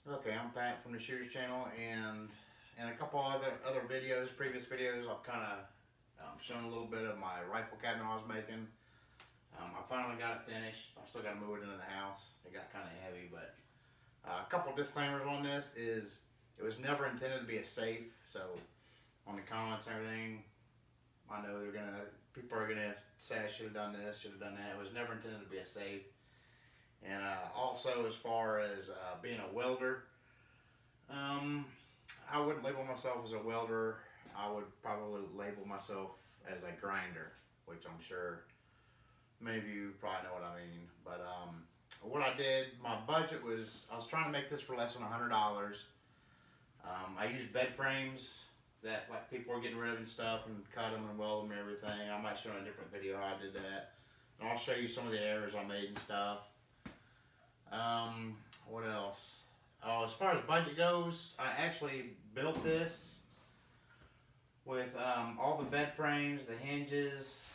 Okay, I'm Pat from the Shooters channel, and in a couple other videos, previous videos, I've kind of shown a little bit of my rifle cabinet I was making. I finally got it finished. I still got to move it into the house. It got kind of heavy, but a couple disclaimers on this is it was never intended to be a safe. So on the comments and everything, I know people are gonna say I should have done this, should have done that. It was never intended to be a safe. And also, as far as being a welder, I wouldn't label myself as a welder. I would probably label myself as a grinder, which I'm sure many of you probably know what I mean. But what I did, my budget was, I was trying to make this for less than $100. I used bed frames that like people are getting rid of and stuff, and cut them and weld them and everything. I might show in a different video how I did that. And I'll show you some of the errors I made and stuff. What else? Oh, as far as budget goes, I actually built this with all the bed frames, the hinges,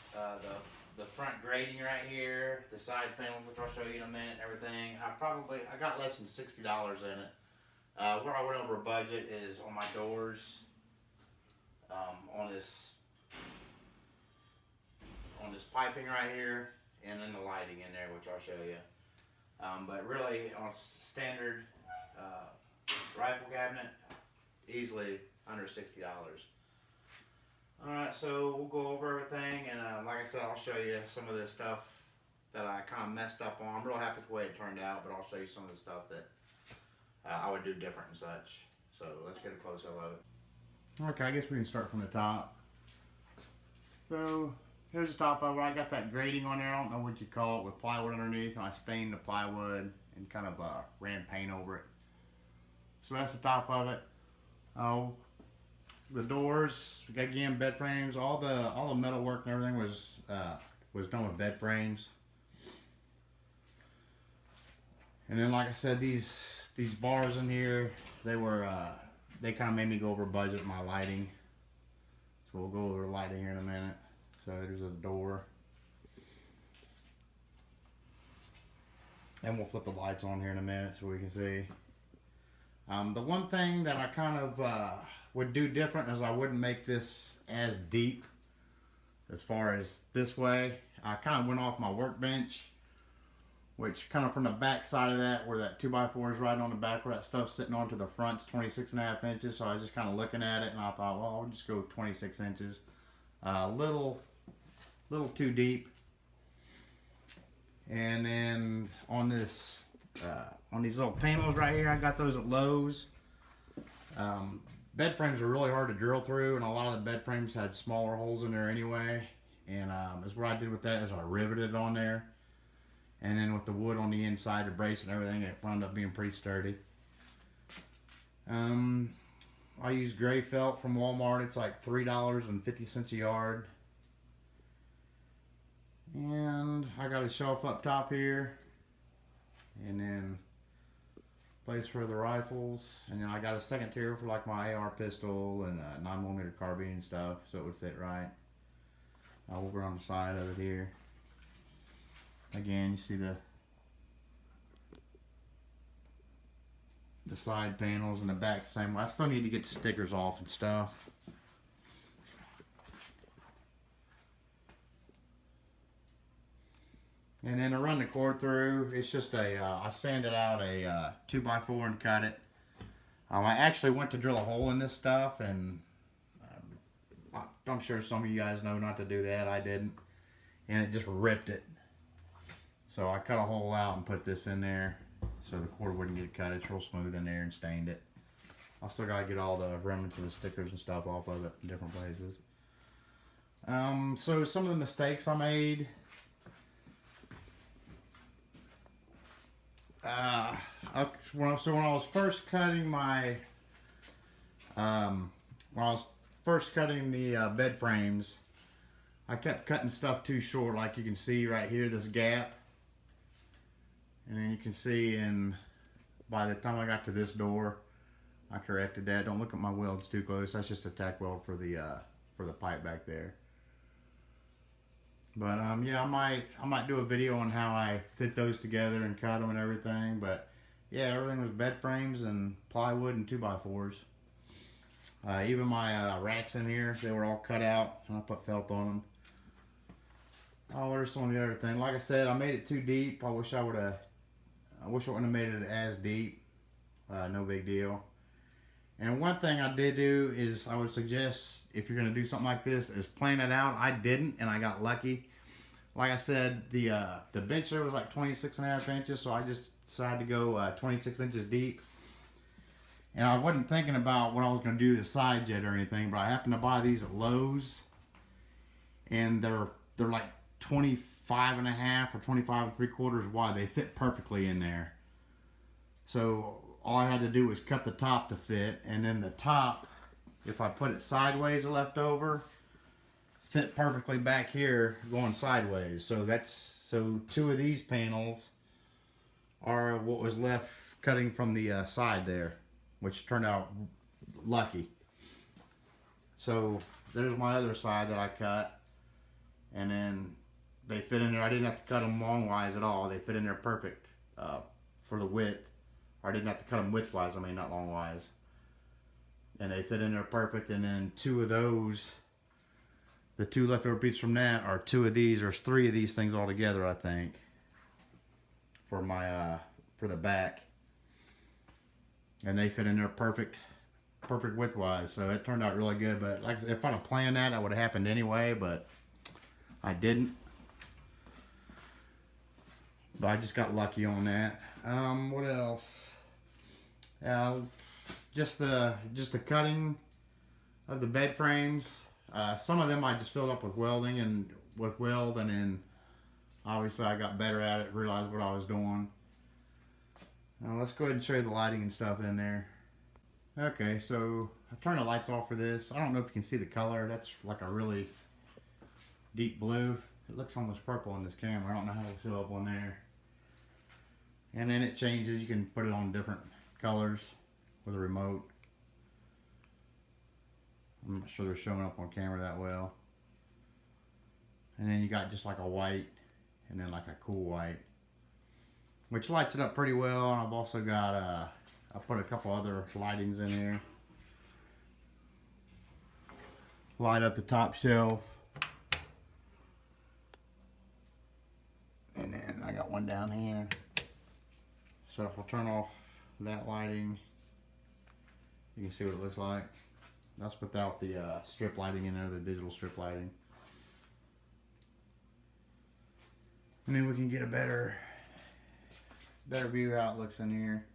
the front grating right here, the side panels, which I'll show you in a minute, and everything. I got less than $60 in it. Where I went over budget is on my doors, on this piping right here, and then the lighting in there, which I'll show you. But really, on standard rifle cabinet, easily under $60. Alright, so we'll go over everything, and like I said, I'll show you some of this stuff that I kind of messed up on. I'm real happy with the way it turned out, but I'll show you some of the stuff that I would do different and such. So let's get a close-up of it. Okay, I guess we can start from the top. So here's the top of it. I got that grating on there. I don't know what you call it, with plywood underneath, and I stained the plywood and kind of ran paint over it. So that's the top of it. The doors, again, bed frames. All the metal work and everything was done with bed frames. And then, like I said, these bars in here, they kind of made me go over budget my lighting. So we'll go over the lighting here in a minute. So there's a door. And we'll flip the lights on here in a minute so we can see. The one thing that I kind of would do different is I wouldn't make this as deep as far as this way. I kind of went off my workbench, which kind of from the back side of that, where that 2x4 is right on the back, where that stuff's sitting onto the front's 26.5 inches. So I was just kind of looking at it, and I thought, well, I'll just go 26 inches. Little too deep. And then on this, on these little panels right here, I got those at Lowe's. Bed frames are really hard to drill through, and a lot of the bed frames had smaller holes in there anyway. And is what I did with that is I riveted it on there, and then with the wood on the inside, the brace and everything, it wound up being pretty sturdy. I use gray felt from Walmart. It's like $3.50 a yard. And I got a shelf up top here, and then place for the rifles, and then I got a second tier for like my AR pistol and 9mm carbine and stuff, so it would fit right. Over on the side of it here, again, you see the side panels and the back the same way. I still need to get the stickers off and stuff. And then to run the cord through, it's just I sanded out a 2x4 and cut it. I actually went to drill a hole in this stuff, and I'm sure some of you guys know not to do that. I didn't. And it just ripped it. So I cut a hole out and put this in there so the cord wouldn't get cut. It's real smooth in there, and stained it. I still got to get all the remnants of the stickers and stuff off of it in different places. So some of the mistakes I made. When I was first cutting my, the bed frames, I kept cutting stuff too short. Like you can see right here, this gap, and then you can see by the time I got to this door, I corrected that. Don't look at my welds too close. That's just a tack weld for the pipe back there. But yeah, I might do a video on how I fit those together and cut them and everything. But yeah, everything was bed frames and plywood and 2x4s. Even my racks in here, they were all cut out, and I put felt on them. Oh, there's some of the other thing. Like I said, I made it too deep. I wish I wouldn't have made it as deep. No big deal. And one thing I did do is I would suggest, if you're going to do something like this, is plan it out. I didn't, and I got lucky. Like I said, the bench there was like 26.5 inches, so I just decided to go 26 inches deep. And I wasn't thinking about what I was going to do to the sides yet or anything, but I happened to buy these at Lowe's, and they're like 25.5 or 25.75 wide. They fit perfectly in there. So all I had to do was cut the top to fit, and then the top, if I put it sideways left over, fit perfectly back here going sideways. So two of these panels are what was left cutting from the side there, which turned out lucky. So there's my other side that I cut, and then they fit in there. I didn't have to cut them longwise at all. They fit in there perfect for the width. Or I didn't have to cut them widthwise, I mean not longwise. And they fit in there perfect. And then two of those, the two leftover pieces from that are two of these, or three of these things all together, I think, for my for the back. And they fit in there perfect widthwise. So it turned out really good. But like I said, if I'd have planned that would have happened anyway, but I didn't. But I just got lucky on that. What else? Just the cutting of the bed frames. Some of them I just filled up with welding and then obviously I got better at it, realized what I was doing. Now let's go ahead and show you the lighting and stuff in there. Okay, so I turned the lights off for this. I don't know if you can see the color. That's like a really deep blue. It looks almost purple on this camera. I don't know how it'll show up on there. And then it changes. You can put it on different colors with a remote. I'm not sure they're showing up on camera that well. And then you got just like a white and then like a cool white, which lights it up pretty well. And I've also got I put a couple other lightings in here. Light up the top shelf. And then I got one down here. So if we'll turn off that lighting, you can see what it looks like. That's without the strip lighting in there, the digital strip lighting. And then we can get a better view how it looks in here.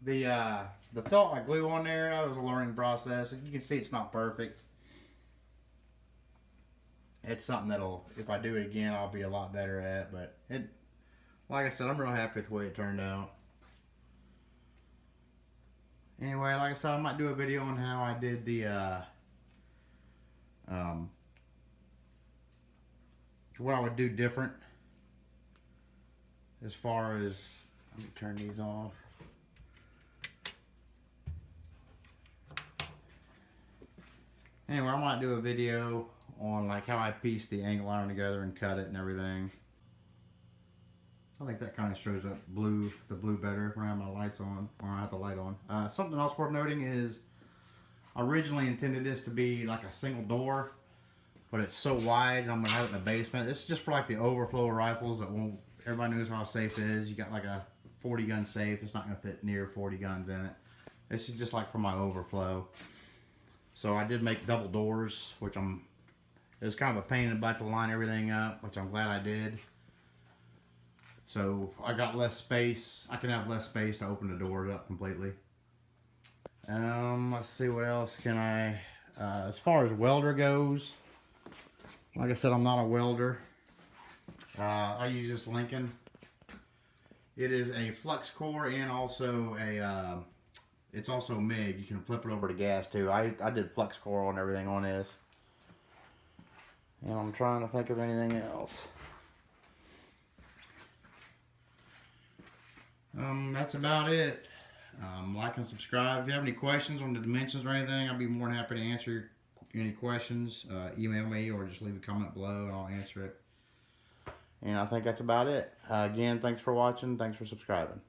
The felt I glue on there, that was a learning process. You can see it's not perfect. It's something that'll, if I do it again, I'll be a lot better at. But it, like I said, I'm real happy with the way it turned out. Anyway, like I said, I might do a video on how I did the what I would do different as far as, let me turn these off. Anyway, I might do a video on like how I pieced the angle iron together and cut it and everything. I think that kind of shows up the blue better when I have my lights on, or I have the light on. Something else worth noting is I originally intended this to be like a single door, but it's so wide and I'm going to have it in the basement. This is just for like the overflow rifles that won't, everybody knows how safe it is. You got like a 40 gun safe. It's not going to fit near 40 guns in it. This is just like for my overflow. So I did make double doors, which it was kind of a pain in the butt to line everything up, which I'm glad I did. So I got less space. I can have less space to open the doors up completely. Let's see what else can I, as far as welder goes, like I said, I'm not a welder. I use this Lincoln. It is a flux core and also a, it's also MIG. You can flip it over to gas too. I did flux core on everything on this. And I'm trying to think of anything else. That's about it. Like and subscribe. If you have any questions on the dimensions or anything, I'll be more than happy to answer any questions. Email me or just leave a comment below and I'll answer it. And I think that's about it. Again, thanks for watching. Thanks for subscribing.